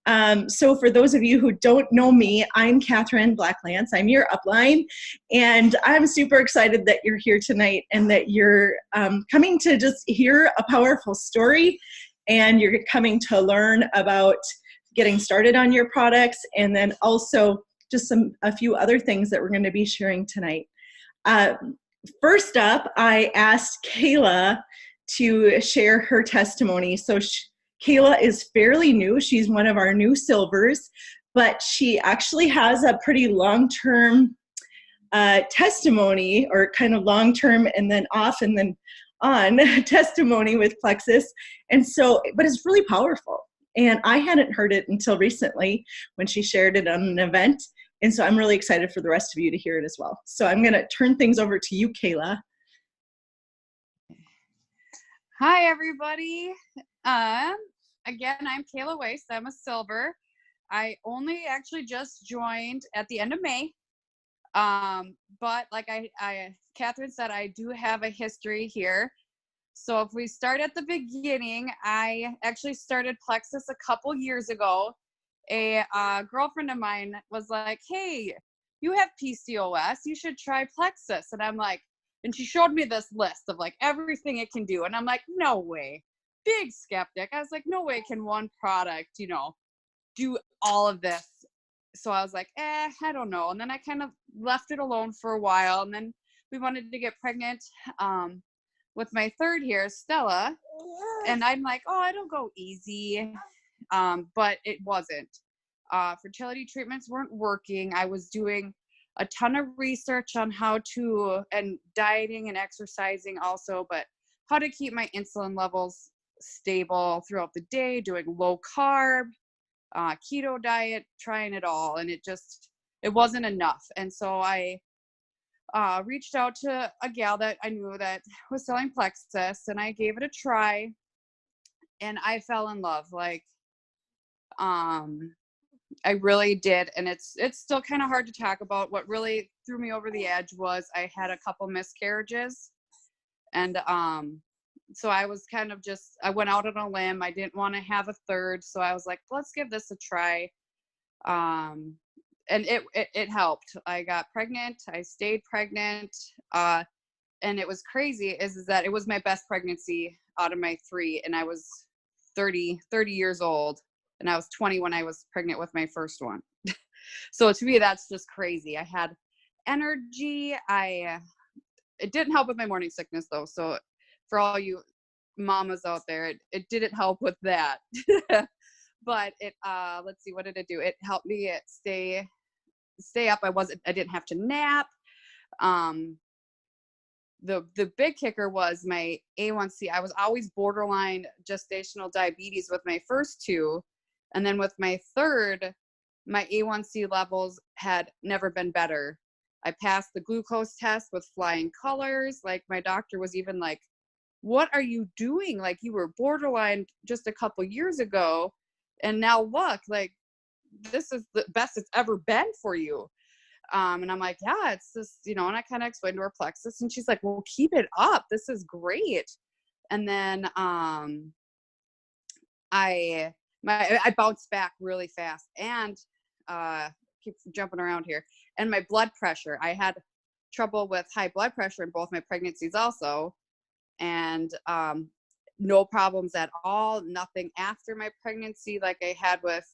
So for those of you who don't know me, I'm Catherine Blacklance. I'm your upline, and I'm super excited that you're here tonight and that you're coming to just hear a powerful story, and you're coming to learn about getting started on your products, and then also just a few other things that we're going to be sharing tonight. First up, I asked Kayla to share her testimony. So Kayla is fairly new. She's one of our new silvers, but she actually has a pretty long-term testimony, or kind of long-term and then off and then on testimony with Plexus. And so, but it's really powerful. And I hadn't heard it until recently when she shared it on an event. And so I'm really excited for the rest of you to hear it as well. So I'm going to turn things over to you, Kayla. Hi, everybody. Again, I'm Kayla Weiss. I'm a silver. I only actually just joined at the end of May. But like Catherine said, I do have a history here. So if we start at the beginning, I actually started Plexus a couple years ago. A girlfriend of mine was like, hey, you have PCOS, you should try Plexus. And I'm like, and she showed me this list of like everything it can do. And I'm like, no way. Big skeptic. I was like, no way can one product, do all of this. So I was like, I don't know. And then I kind of left it alone for a while. And then we wanted to get pregnant with my third here, Stella. And I'm like, oh, it'll go easy. But it wasn't. Fertility treatments weren't working. I was doing a ton of research on how to, and dieting and exercising also, but how to keep my insulin levels stable throughout the day, doing low carb, keto diet, trying it all. And it wasn't enough. And so I reached out to a gal that I knew that was selling Plexus, and I gave it a try, and I fell in love. Like, I really did. And it's still kind of hard to talk about. What really threw me over the edge was I had a couple miscarriages. And so I was kind of I went out on a limb. I didn't want to have a third. So I was like, let's give this a try. And it helped. I got pregnant. I stayed pregnant. And it was crazy is that it was my best pregnancy out of my 3. And I was 30 years old. And I was 20 when I was pregnant with my first one. So to me, that's just crazy. I had energy. It didn't help with my morning sickness though. So for all you mamas out there, it didn't help with that. But let's see, what did it do? It helped me stay up. I didn't have to nap. The big kicker was my A1C. I was always borderline gestational diabetes with my first 2. And then with my third, my A1C levels had never been better. I passed the glucose test with flying colors. Like, my doctor was even like, what are you doing? Like, you were borderline just a couple years ago. And now look, like, this is the best it's ever been for you. And I'm like, yeah, it's this, and I kind of explained to her Plexus, and she's like, well, keep it up. This is great. And then I bounced back really fast, and keep jumping around here. And my blood pressure, I had trouble with high blood pressure in both my pregnancies also, and no problems at all. Nothing after my pregnancy like I had with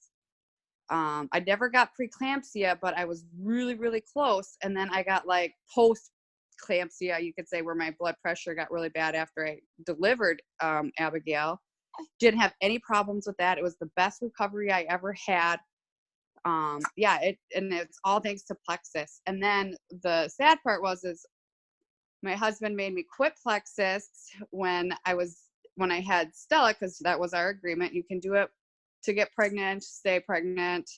I never got preeclampsia, but I was really, really close. And then I got like post-clampsia, you could say, where my blood pressure got really bad after I delivered Abigail. Didn't have any problems with that. It was the best recovery I ever had. And it's all thanks to Plexus. And then the sad part is my husband made me quit Plexus when I had Stella, because that was our agreement. You can do it to get pregnant, stay pregnant,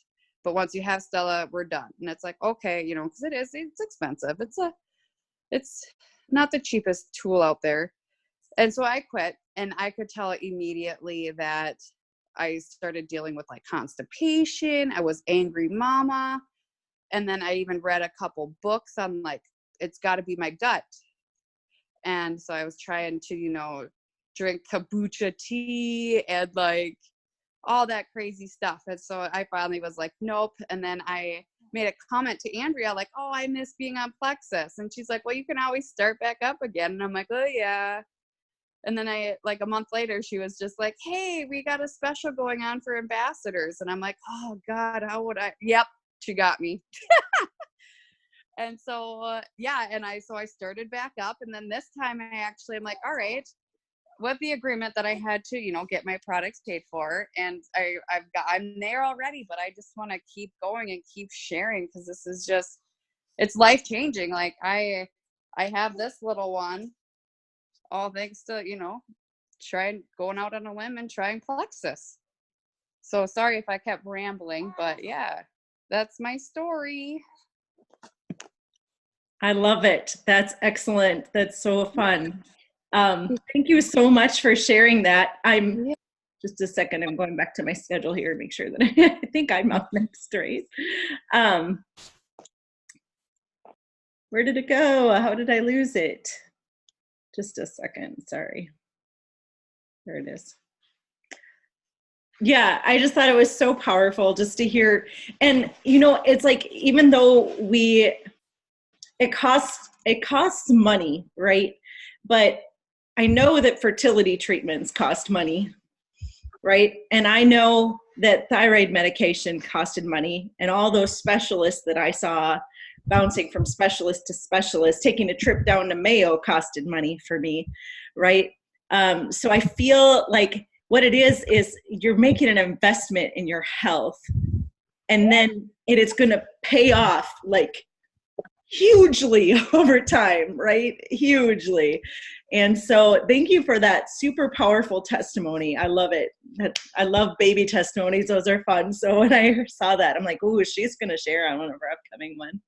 but once you have Stella, we're done. And it's like, okay, because it's expensive. It's not the cheapest tool out there. And so I quit, and I could tell immediately that I started dealing with like constipation. I was angry mama. And then I even read a couple books on like, it's got to be my gut. And so I was trying to, drink kombucha tea and like all that crazy stuff. And so I finally was like, nope. And then I made a comment to Andrea, like, oh, I miss being on Plexus. And she's like, well, you can always start back up again. And I'm like, oh yeah. And then like a month later, she was just like, hey, we got a special going on for ambassadors. And I'm like, oh God, how would I? Yep, she got me. And so, yeah. And I started back up. And then this time I'm like, all right, with the agreement that I had to, get my products paid for, and I'm there already, but I just want to keep going and keep sharing, because this is just, it's life changing. Like I have this little one, all thanks to, going out on a limb and trying Plexus. So sorry if I kept rambling, but yeah, that's my story. I love it. That's excellent. That's so fun. Thank you so much for sharing that. Just a second, I'm going back to my schedule here to make sure that I think I'm up next, right? Where did it go? How did I lose it? Just a second, sorry. There it is. Yeah, I just thought it was so powerful just to hear. And, it's like, even though it costs money, right? But I know that fertility treatments cost money, right? And I know that thyroid medication costed money, and all those specialists that I saw bouncing from specialist to specialist, taking a trip down to Mayo costed money for me, right? So I feel like what it is you're making an investment in your health, and then it is going to pay off like hugely over time, right? Hugely. And so thank you for that super powerful testimony. I love it. I love baby testimonies. Those are fun. So when I saw that, I'm like, ooh, she's going to share on one of our upcoming ones.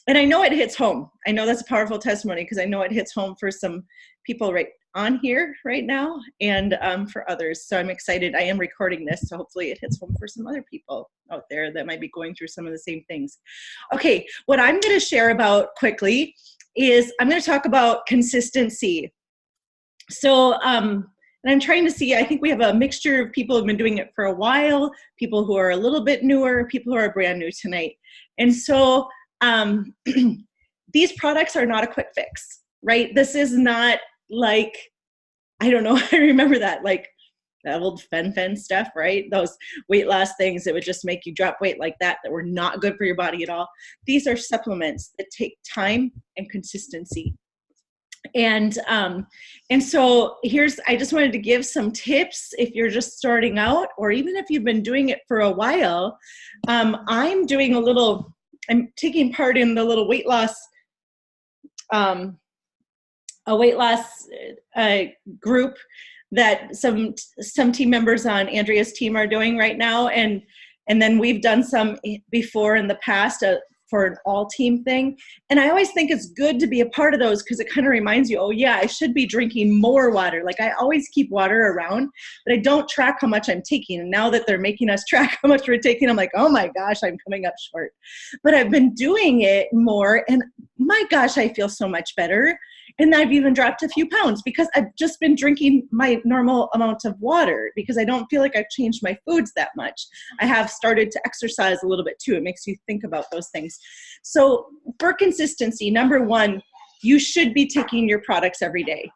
And I know it hits home. I know that's a powerful testimony, because I know it hits home for some people right on here right now, and for others. So I'm excited. I am recording this, so hopefully it hits home for some other people out there that might be going through some of the same things. Okay, what I'm going to share about quickly is I'm going to talk about consistency. So, and I'm trying to see, I think we have a mixture of people who have been doing it for a while, people who are a little bit newer, people who are brand new tonight. And so these products are not a quick fix, right? This is not like, I don't know, I remember that, like that old fen stuff, right? Those weight loss things that would just make you drop weight like that were not good for your body at all. These are supplements that take time and consistency. And so I just wanted to give some tips if you're just starting out, or even if you've been doing it for a while. I'm taking part in the little weight loss, group that some team members on Andrea's team are doing right now. And then we've done some before in the past, for an all team thing. And I always think it's good to be a part of those, because it kind of reminds you, oh yeah, I should be drinking more water. Like I always keep water around, but I don't track how much I'm taking. And now that they're making us track how much we're taking, I'm like, oh my gosh, I'm coming up short. But I've been doing it more, and my gosh, I feel so much better. And I've even dropped a few pounds because I've just been drinking my normal amount of water, because I don't feel like I've changed my foods that much. I have started to exercise a little bit too. It makes you think about those things. So for consistency, number one, you should be taking your products every day.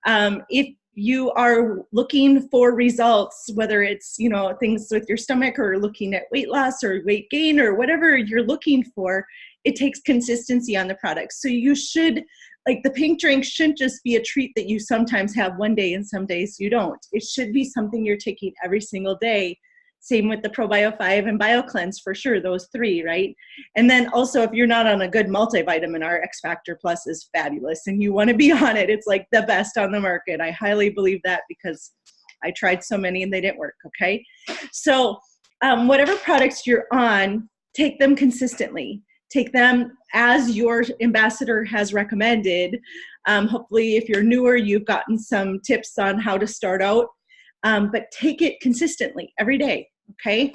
If you are looking for results, whether it's, things with your stomach, or looking at weight loss or weight gain, or whatever you're looking for, it takes consistency on the products. So you should, like, the pink drink shouldn't just be a treat that you sometimes have one day and some days you don't. It should be something you're taking every single day. Same with the ProBio 5 and BioCleanse, for sure, those three, right? And then also, if you're not on a good multivitamin, our X Factor Plus is fabulous, and you want to be on it. It's like the best on the market. I highly believe that, because I tried so many and they didn't work, okay? So whatever products you're on, take them consistently. Take them as your ambassador has recommended. Hopefully, if you're newer, you've gotten some tips on how to start out, but take it consistently every day, okay?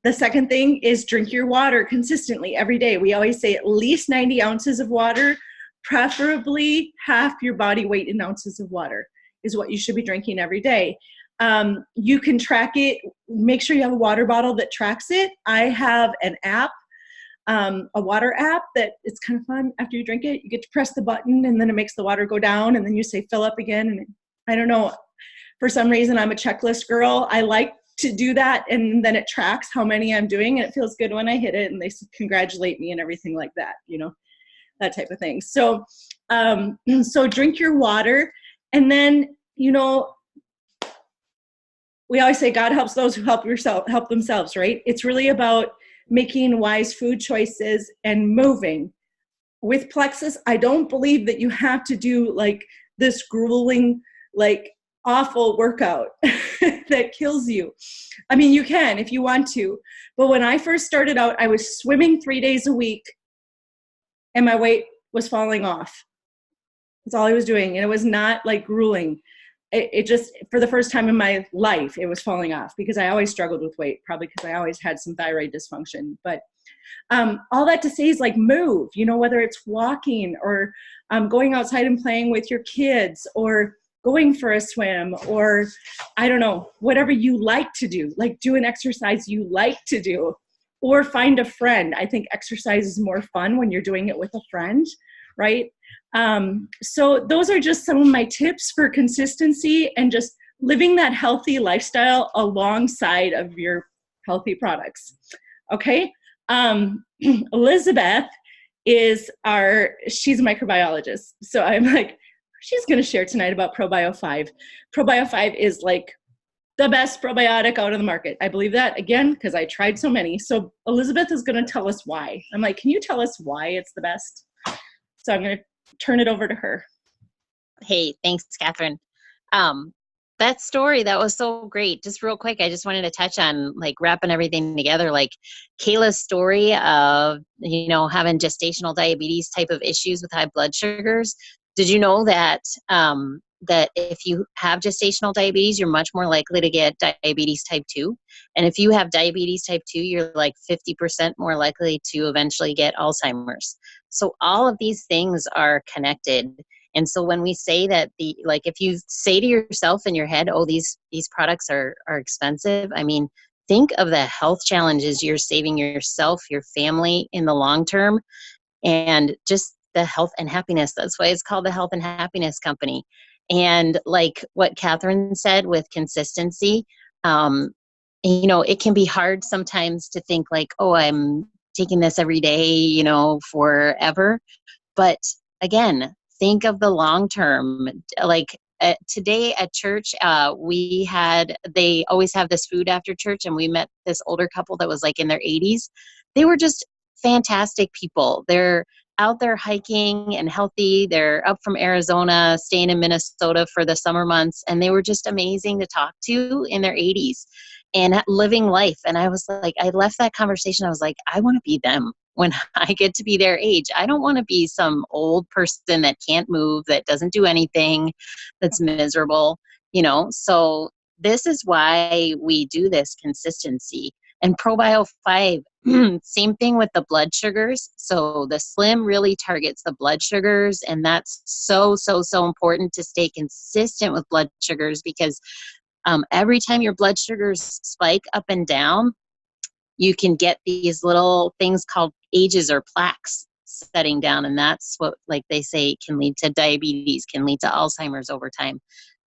The second thing is drink your water consistently every day. We always say at least 90 ounces of water, preferably half your body weight in ounces of water is what you should be drinking every day. You can track it. Make sure you have a water bottle that tracks it. I have an app, a water app that it's kind of fun. After you drink it, you get to press the button and then it makes the water go down and then you say fill up again. And I don't know, for some reason I'm a checklist girl. I like to do that, and then it tracks how many I'm doing, and it feels good when I hit it and they congratulate me and everything like that, that type of thing. So so drink your water. And then, we always say God helps those who help themselves, right? It's really about making wise food choices and moving. With Plexus, I don't believe that you have to do like this grueling, like awful workout that kills you. I mean, you can if you want to. But when I first started out, I was swimming 3 days a week and my weight was falling off. That's all I was doing. And it was not like grueling. It just, for the first time in my life, it was falling off because I always struggled with weight, probably because I always had some thyroid dysfunction. But all that to say is like move, whether it's walking or going outside and playing with your kids or going for a swim or, I don't know, whatever you like to do, like do an exercise you like to do or find a friend. I think exercise is more fun when you're doing it with a friend, right? So those are just some of my tips for consistency and just living that healthy lifestyle alongside of your healthy products. Okay. Elizabeth she's a microbiologist. So I'm like, she's going to share tonight about ProBio 5. ProBio 5 is like the best probiotic out of the market. I believe that, again, because I tried so many. So Elizabeth is going to tell us why. I'm like, can you tell us why it's the best? So I'm going to turn it over to her. Hey, thanks, Catherine. That story, that was so great. Just real quick, I just wanted to touch on like wrapping everything together, like Kayla's story of, having gestational diabetes type of issues with high blood sugars. Did you know that that if you have gestational diabetes, you're much more likely to get diabetes type 2? And if you have diabetes type 2, you're like 50% more likely to eventually get Alzheimer's. So all of these things are connected. And so when we say that if you say to yourself in your head, oh, these products are expensive, I mean, think of the health challenges you're saving yourself, your family in the long term, and just the health and happiness. That's why it's called the Health and Happiness Company. And like what Catherine said with consistency, it can be hard sometimes to think like, oh, I'm taking this every day, forever. But again, think of the long term. Like today at church, they always have this food after church, and we met this older couple that was like in their 80s. They were just fantastic people. They're out there hiking and healthy. They're up from Arizona, staying in Minnesota for the summer months, and they were just amazing to talk to in their 80s and living life. And I was like, I left that conversation, I was like, I want to be them when I get to be their age. I don't want to be some old person that can't move, that doesn't do anything, that's miserable, So this is why we do this consistency. And ProBio 5, same thing with the blood sugars. So the Slim really targets the blood sugars, and that's so, so, so important to stay consistent with blood sugars, because every time your blood sugars spike up and down, you can get these little things called ages or plaques setting down. And that's what, like they say, can lead to diabetes, can lead to Alzheimer's over time.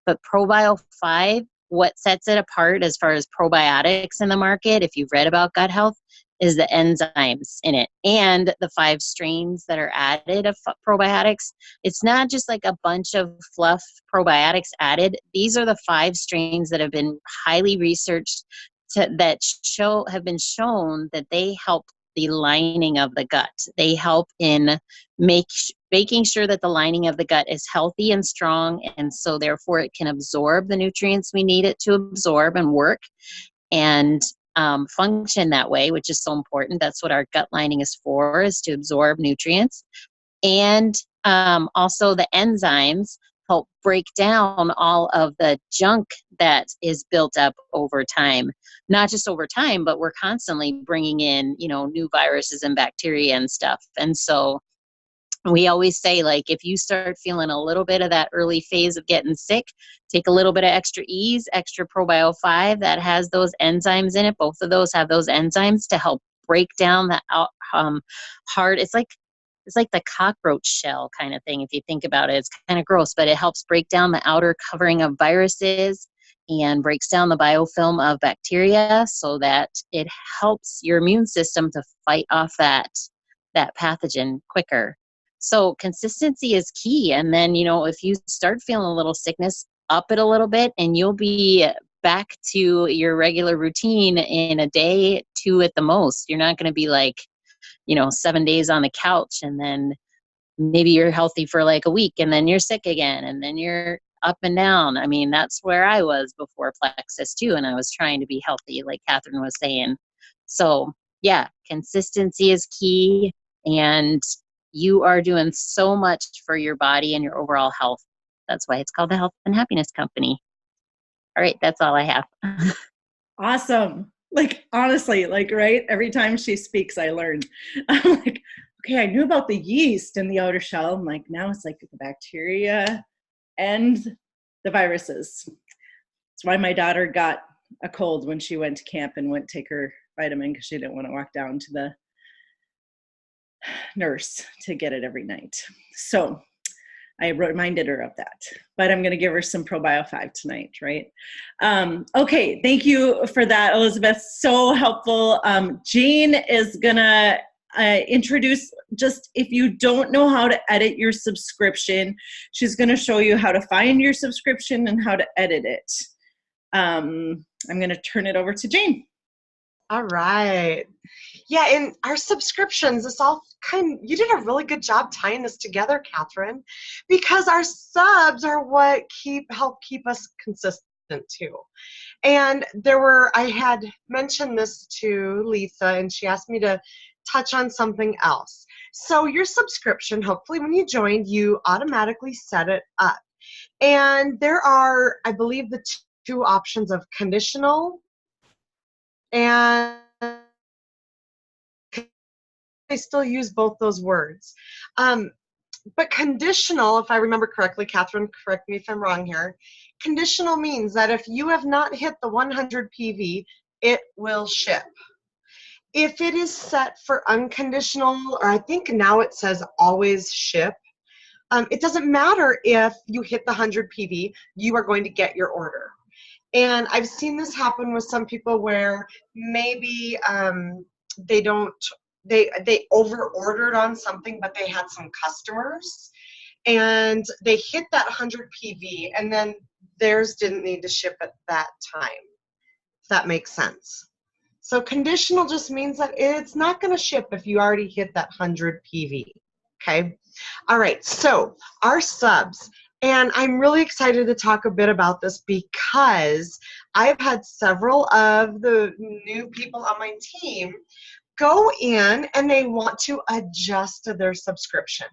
But ProBio 5, what sets it apart as far as probiotics in the market, if you've read about gut health, is the enzymes in it and the 5 strains that are added of probiotics. It's not just like a bunch of fluff probiotics added. These are the 5 strains that have been highly researched have been shown that they help the lining of the gut. They help in making sure that the lining of the gut is healthy and strong, and so therefore it can absorb the nutrients we need it to absorb and work and function that way, which is so important. That's what our gut lining is for, is to absorb nutrients. And also the enzymes help break down all of the junk that is built up over time. Not just over time, but we're constantly bringing in, new viruses and bacteria and stuff. And so We always say, like, if you start feeling a little bit of that early phase of getting sick, take a little bit of extra Ease, extra Probio 5 that has those enzymes in it. Both of those have those enzymes to help break down the hard. It's like the cockroach shell kind of thing. If you think about it, it's kind of gross, but it helps break down the outer covering of viruses and breaks down the biofilm of bacteria so that it helps your immune system to fight off that pathogen quicker. So consistency is key. And then, if you start feeling a little sickness, up it a little bit and you'll be back to your regular routine in a day, 2 at the most. You're not going to be like, 7 days on the couch and then maybe you're healthy for like a week and then you're sick again and then you're up and down. I mean, that's where I was before Plexus too. And I was trying to be healthy, like Catherine was saying. So yeah, consistency is key. And you are doing so much for your body and your overall health. That's why it's called the Health and Happiness Company. All right, that's all I have. Awesome. Like, honestly, like, right? Every time she speaks, I learn. I'm like, okay, I knew about the yeast in the outer shell. I'm like, now it's like the bacteria and the viruses. That's why my daughter got a cold when she went to camp and went take her vitamin because she didn't want to walk down to the nurse to get it every night. So I reminded her of that, but I'm going to give her some Probio 5 tonight, right? Okay, thank you for that, Elizabeth. So helpful. Jane is going to introduce, just if you don't know how to edit your subscription, she's going to show you how to find your subscription and how to edit it. I'm going to turn it over to Jane. All right. Yeah, in our subscriptions, you did a really good job tying this together, Catherine, because our subs are what help keep us consistent too. And I had mentioned this to Lisa, and she asked me to touch on something else. So your subscription, hopefully when you joined, you automatically set it up. And there are, I believe, the two options of conditional and I still use both those words. But conditional, if I remember correctly, Catherine, correct me if I'm wrong here, conditional means that if you have not hit the 100 PV, it will ship. If it is set for unconditional, or I think now it says always ship, it doesn't matter if you hit the 100 PV, you are going to get your order. And I've seen this happen with some people where maybe they over-ordered on something, but they had some customers, and they hit that 100 PV, and then theirs didn't need to ship at that time, if that makes sense. So conditional just means that it's not going to ship if you already hit that 100 PV, okay? All right, so our subs. And I'm really excited to talk a bit about this because I've had several of the new people on my team go in and they want to adjust to their subscription.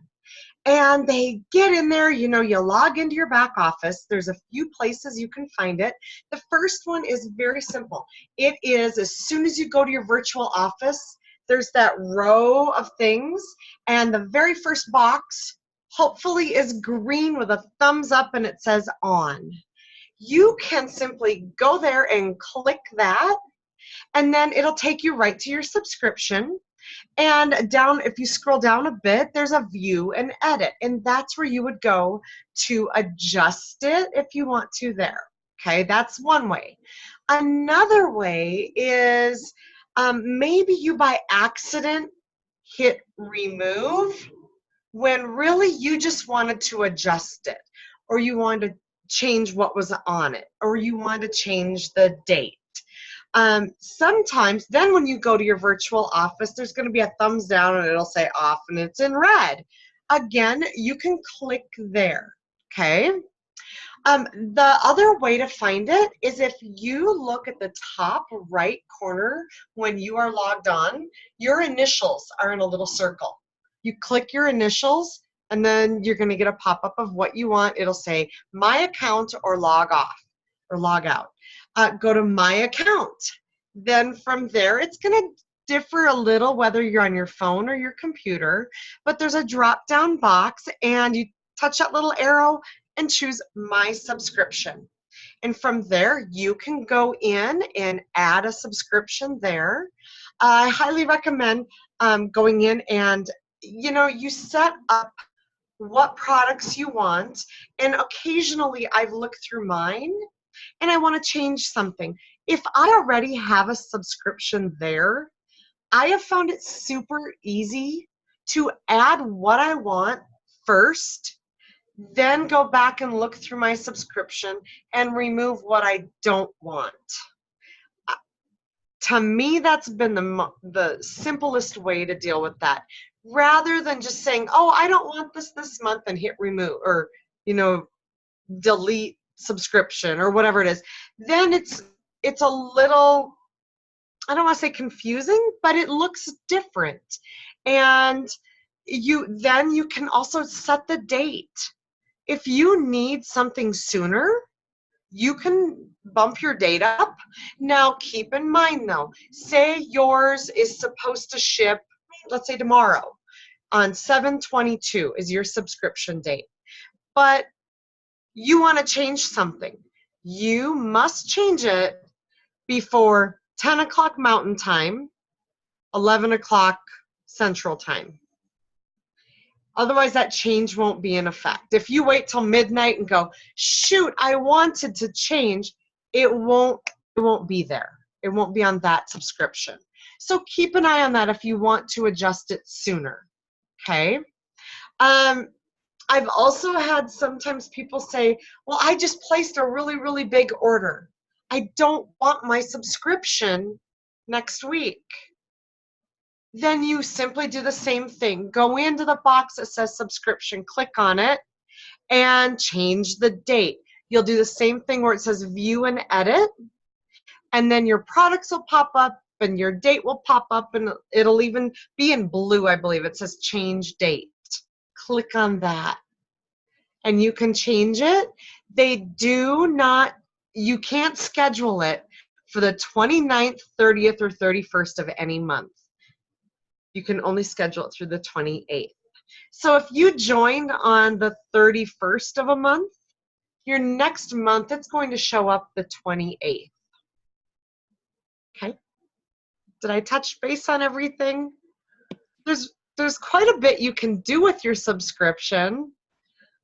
And they get in there, you log into your back office. There's a few places you can find it. The first one is very simple. It is as soon as you go to your virtual office, there's that row of things, and the very first box hopefully is green with a thumbs up and it says on. You can simply go there and click that, and then it'll take you right to your subscription. And down, if you scroll down a bit, there's a view and edit, and that's where you would go to adjust it if you want to there. Okay, that's one way. Another way is maybe you by accident hit remove when really you just wanted to adjust it, or you wanted to change what was on it, or you wanted to change the date. Sometimes then when you go to your virtual office, there's going to be a thumbs down and it'll say off and it's in red. Again, you can click there, okay? The other way to find it is if you look at the top right corner when you are logged on, your initials are in a little circle. You click your initials, and then you're going to get a pop-up of what you want. It'll say my account or log off or log out. Go to my account. Then from there, it's going to differ a little whether you're on your phone or your computer, but there's a drop down box and you touch that little arrow and choose My Subscription. And from there, you can go in and add a subscription there. I highly recommend going in and, you set up what products you want. And occasionally I've looked through mine and I want to change something. If I already have a subscription there, I have found it super easy to add what I want first, then go back and look through my subscription and remove what I don't want. To me, that's been the simplest way to deal with that, rather than just saying, oh, I don't want this month and hit remove or, delete subscription or whatever it is. Then it's a little, I don't want to say confusing, but it looks different. And you can also set the date. If you need something sooner, you can bump your date up. Now, keep in mind though, say yours is supposed to ship, let's say tomorrow, on 7/22 is your subscription date. But you want to change something. You must change it before 10 o'clock Mountain Time, 11 o'clock Central Time. Otherwise, that change won't be in effect. If you wait till midnight and go, shoot, I wanted to change, it won't be there. It won't be on that subscription. So keep an eye on that if you want to adjust it sooner. Okay. I've also had sometimes people say, well, I just placed a really, really big order. I don't want my subscription next week. Then you simply do the same thing. Go into the box that says subscription, click on it, and change the date. You'll do the same thing where it says view and edit, and then your products will pop up and your date will pop up, and it'll even be in blue, I believe. It says change date. Click on that, and you can change it. You can't schedule it for the 29th, 30th, or 31st of any month. You can only schedule it through the 28th. So if you joined on the 31st of a month, your next month it's going to show up the 28th. Okay? Did I touch base on everything? There's quite a bit you can do with your subscription,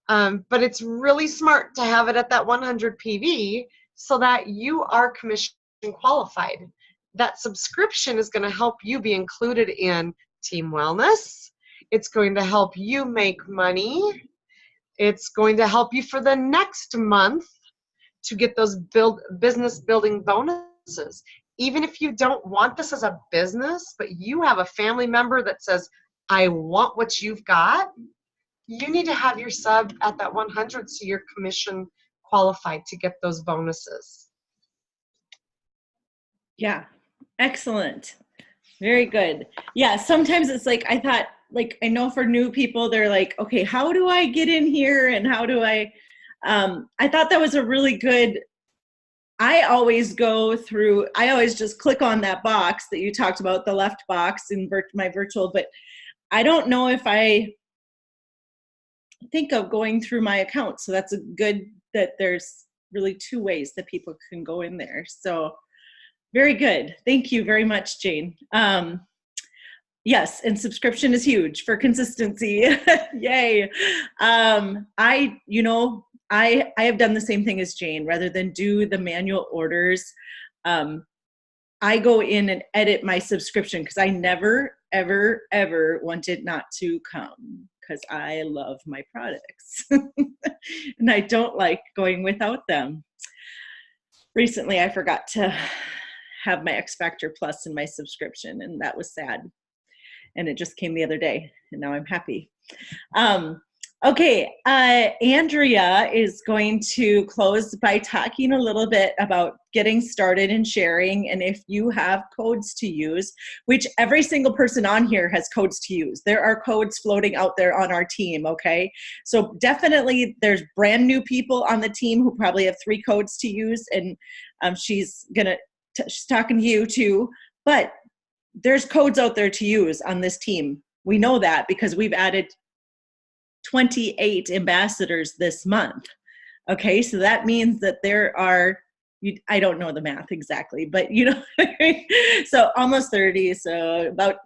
but it's really smart to have it at that 100 PV so that you are commission qualified. That subscription is going to help you be included in Team Wellness. It's going to help you make money. It's going to help you for the next month to get those business building bonuses. Even if you don't want this as a business, but you have a family member that says, I want what you've got, you need to have your sub at that 100 so you're commission qualified to get those bonuses. Yeah. Excellent. Very good. Yeah. Sometimes it's like, I know for new people, they're like, okay, how do I get in here? And how do I thought that was a really good, I always just click on that box that you talked about, the left box in my virtual, but I don't know if I think of going through my account. So that's a good that there's really two ways that people can go in there. So very good. Thank you very much, Jane. Yes, and subscription is huge for consistency. Yay. I have done the same thing as Jane. Rather than do the manual orders, I go in and edit my subscription because I never, ever, ever want it not to come because I love my products. And I don't like going without them. Recently, I forgot to have my X Factor Plus in my subscription, and that was sad. And it just came the other day, and now I'm happy. Okay, Andrea is going to close by talking a little bit about getting started and sharing, and if you have codes to use, which every single person on here has codes to use. There are codes floating out there on our team, okay? So definitely there's brand new people on the team who probably have 3 codes to use, and she's talking to you too, but there's codes out there to use on this team. We know that because we've added 28 ambassadors this month. Okay, so that means that there are, I don't know the math exactly, but you know, so almost 30, so about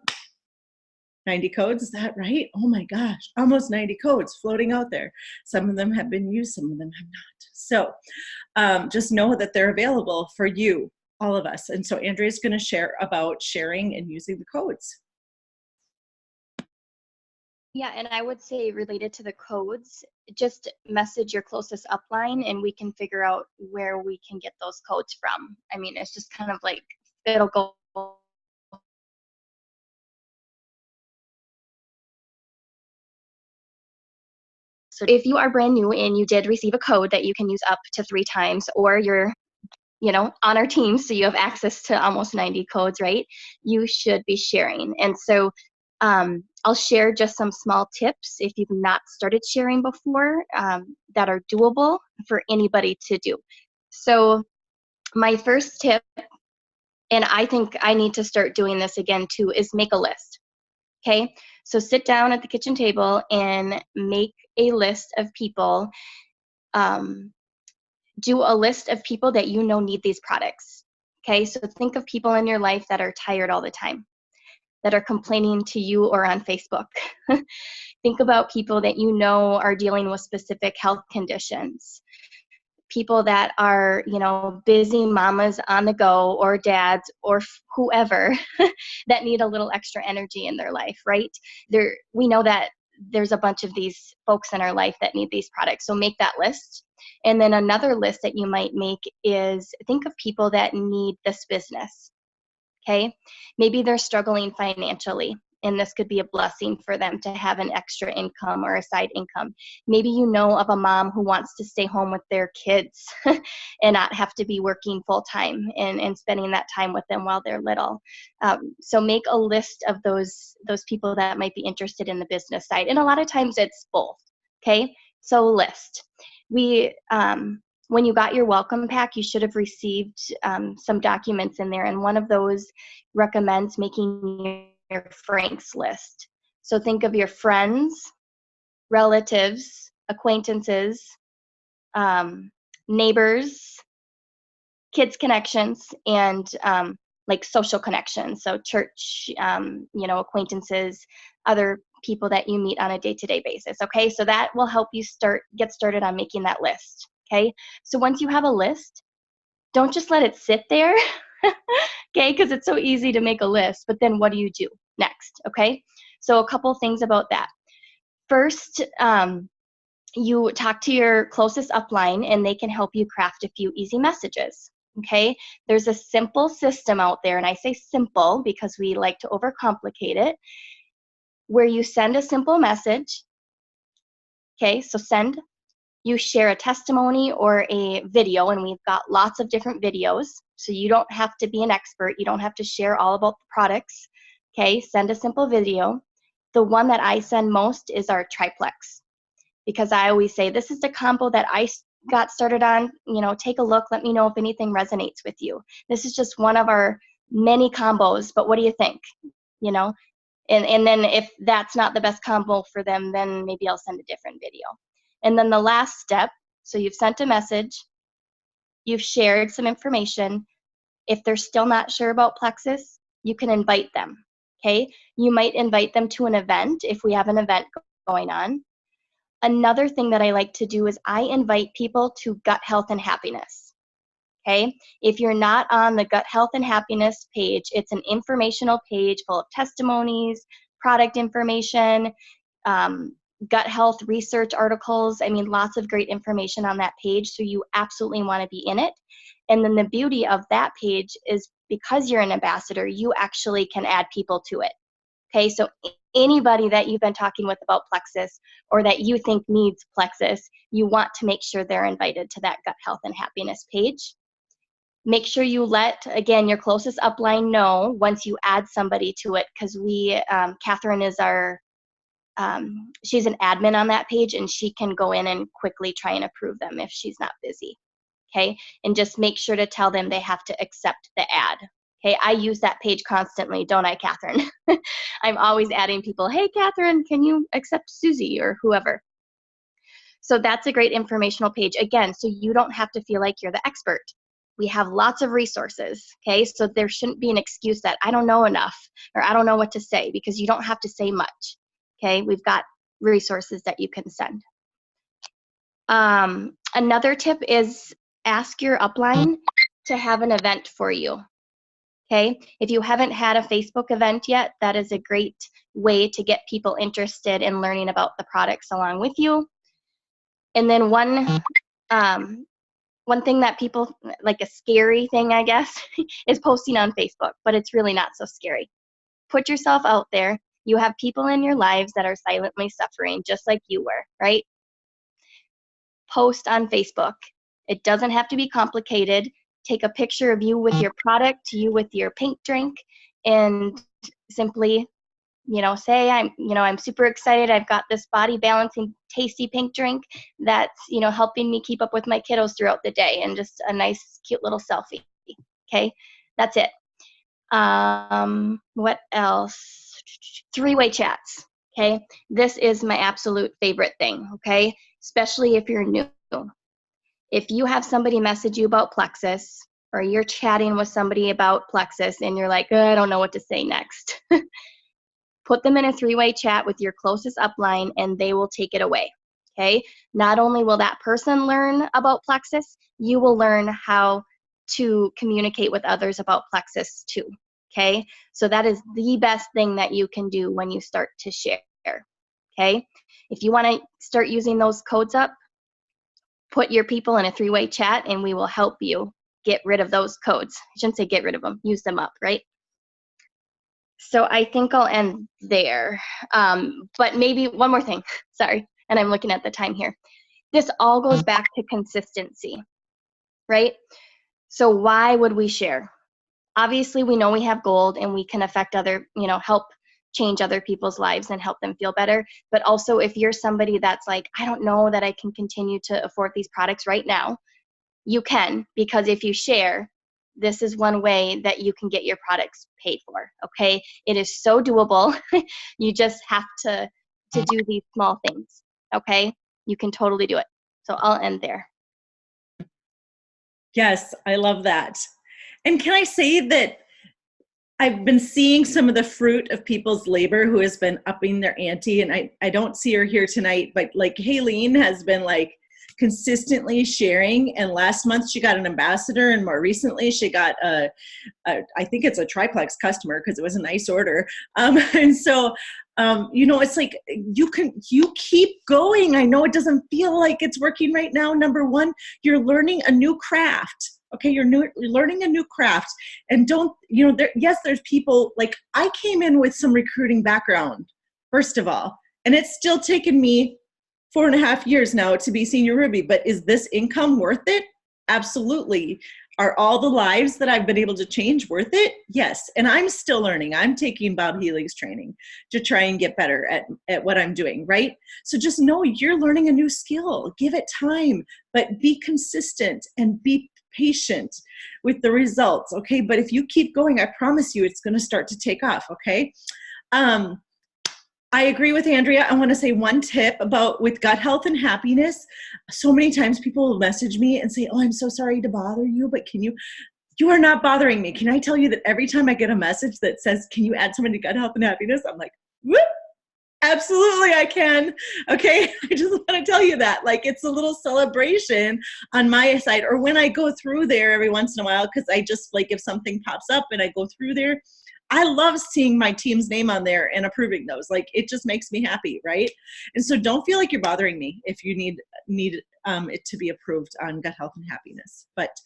90 codes, is that right? Oh my gosh, almost 90 codes floating out there. Some of them have been used, some of them have not. So just know that they're available for you, all of us. And so Andrea's gonna share about sharing and using the codes. Yeah, and I would say related to the codes, just message your closest upline and we can figure out where we can get those codes from. I mean, it's just kind of like, it'll go. So if you are brand new and you did receive a code that you can use up to 3 times, or you're, you know, on our team, so you have access to almost 90 codes, right? You should be sharing. And so I'll share just some small tips if you've not started sharing before that are doable for anybody to do. So my first tip, and I think I need to start doing this again too, is make a list. Okay, so sit down at the kitchen table and make a list of people. Do a list of people that you know need these products. Okay, so think of people in your life that are tired all the time, that are complaining to you or on Facebook. Think about people that you know are dealing with specific health conditions. People that are, you know, busy mamas on the go, or dads, or whoever that need a little extra energy in their life, right? We know that there's a bunch of these folks in our life that need these products. So make that list. And then another list that you might make is think of people that need this business. Okay, maybe they're struggling financially, and this could be a blessing for them to have an extra income or a side income. Maybe you know of a mom who wants to stay home with their kids and not have to be working full time and spending that time with them while they're little. So make a list of those people that might be interested in the business side. And a lot of times it's both. Okay, so list. When you got your welcome pack, you should have received some documents in there, and one of those recommends making your Frank's list. So think of your friends, relatives, acquaintances, neighbors, kids connections, and like social connections. So church, you know, acquaintances, other people that you meet on a day-to-day basis. Okay, so that will help you get started on making that list. Okay, so once you have a list, don't just let it sit there, okay, because it's so easy to make a list, but then what do you do next? Okay, so a couple things about that. First, you talk to your closest upline and they can help you craft a few easy messages. Okay, there's a simple system out there, and I say simple because we like to overcomplicate it, where you send a simple message. Okay, so you share a testimony or a video, and we've got lots of different videos, so you don't have to be an expert. You don't have to share all about the products. Okay, send a simple video. The one that I send most is our triplex, because I always say, this is the combo that I got started on. You know, take a look. Let me know if anything resonates with you. This is just one of our many combos, but what do you think? You know, and then if that's not the best combo for them, then maybe I'll send a different video. And then the last step, so you've sent a message, you've shared some information. If they're still not sure about Plexus, you can invite them, okay? You might invite them to an event if we have an event going on. Another thing that I like to do is I invite people to Gut Health and Happiness, okay? If you're not on the Gut Health and Happiness page, it's an informational page full of testimonies, product information, gut health research articles. I mean, lots of great information on that page, so you absolutely want to be in it. And then the beauty of that page is because you're an ambassador, you actually can add people to it. Okay, so anybody that you've been talking with about Plexus or that you think needs Plexus, you want to make sure they're invited to that Gut Health and Happiness page. Make sure you let, again, your closest upline know once you add somebody to it, because Catherine is our she's an admin on that page, and she can go in and quickly try and approve them if she's not busy. Okay, and just make sure to tell them they have to accept the ad. Okay, I use that page constantly, don't I, Catherine? I'm always adding people, hey, Catherine, can you accept Susie or whoever? So that's a great informational page. Again, so you don't have to feel like you're the expert. We have lots of resources, okay? So there shouldn't be an excuse that I don't know enough or I don't know what to say, because you don't have to say much, okay? We've got resources that you can send. Another tip is ask your upline to have an event for you, okay? If you haven't had a Facebook event yet, that is a great way to get people interested in learning about the products along with you. And then one thing that people, like a scary thing, I guess, is posting on Facebook, but it's really not so scary. Put yourself out there. You have people in your lives that are silently suffering just like you were, right? Post on Facebook. It doesn't have to be complicated. Take a picture of you with your product, you with your pink drink, and simply, say I'm super excited. I've got this body balancing tasty pink drink that's, helping me keep up with my kiddos throughout the day, and just a nice cute little selfie. Okay, that's it. What else? 3-way chats. Okay, this is my absolute favorite thing. Okay, especially if you're new. If you have somebody message you about Plexus, or you're chatting with somebody about Plexus and you're like, I don't know what to say next. Put them in a 3-way chat with your closest upline and they will take it away, okay? Not only will that person learn about Plexus, you will learn how to communicate with others about Plexus too, okay? So that is the best thing that you can do when you start to share, okay? If you wanna start using those codes up, put your people in a 3-way chat and we will help you get rid of those codes. I shouldn't say get rid of them, use them up, right? So I think I'll end there. But maybe one more thing, sorry, and I'm looking at the time here. This all goes back to consistency, right? So why would we share? Obviously, we know we have gold and we can affect other, help change other people's lives and help them feel better. But also, if you're somebody that's like, I don't know that I can continue to afford these products right now, you can, because if you share, this is one way that you can get your products paid for, okay? It is so doable. You just have to do these small things, okay? You can totally do it. So I'll end there. Yes, I love that. And can I say that I've been seeing some of the fruit of people's labor who has been upping their ante, and I don't see her here tonight, but like Haylene has been like consistently sharing, and last month she got an ambassador, and more recently she got I think it's a triplex customer because it was a nice order. And so it's like you keep going. I know it doesn't feel like it's working right now. Number one, you're learning a new craft. Okay, you're learning a new craft, and there's people, like I came in with some recruiting background, first of all, and it's still taken me 4.5 years now to be Senior Ruby, but is this income worth it? Absolutely. Are all the lives that I've been able to change worth it? Yes, and I'm still learning. I'm taking Bob Healy's training to try and get better at what I'm doing, right? So just know you're learning a new skill. Give it time, but be consistent and be patient with the results, okay? But if you keep going, I promise you it's going to start to take off, okay? I agree with Andrea. I want to say one tip with gut health and happiness. So many times people will message me and say, oh, I'm so sorry to bother you, but you are not bothering me. Can I tell you that every time I get a message that says, can you add somebody to gut health and happiness? I'm like, whoop. Absolutely, I can. Okay, I just want to tell you that. Like, it's a little celebration on my side. Or when I go through there every once in a while, because I just, like, if something pops up and I go through there, I love seeing my team's name on there and approving those. Like, it just makes me happy, right? And so don't feel like you're bothering me if you need it to be approved on gut health and happiness. But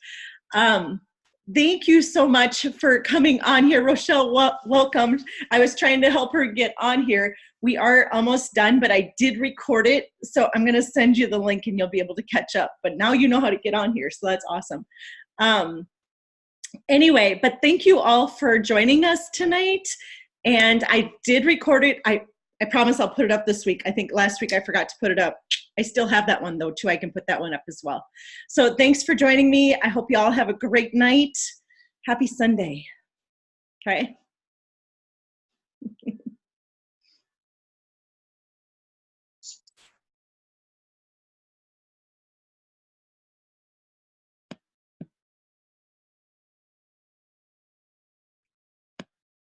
thank you so much for coming on here. Rochelle, welcome. I was trying to help her get on here. We are almost done, but I did record it. So I'm going to send you the link and you'll be able to catch up. But now you know how to get on here. So that's awesome. Anyway, but thank you all for joining us tonight. And I did record it. I promise I'll put it up this week. I think last week I forgot to put it up. I still have that one though, too. I can put that one up as well. So thanks for joining me. I hope you all have a great night. Happy Sunday. Okay.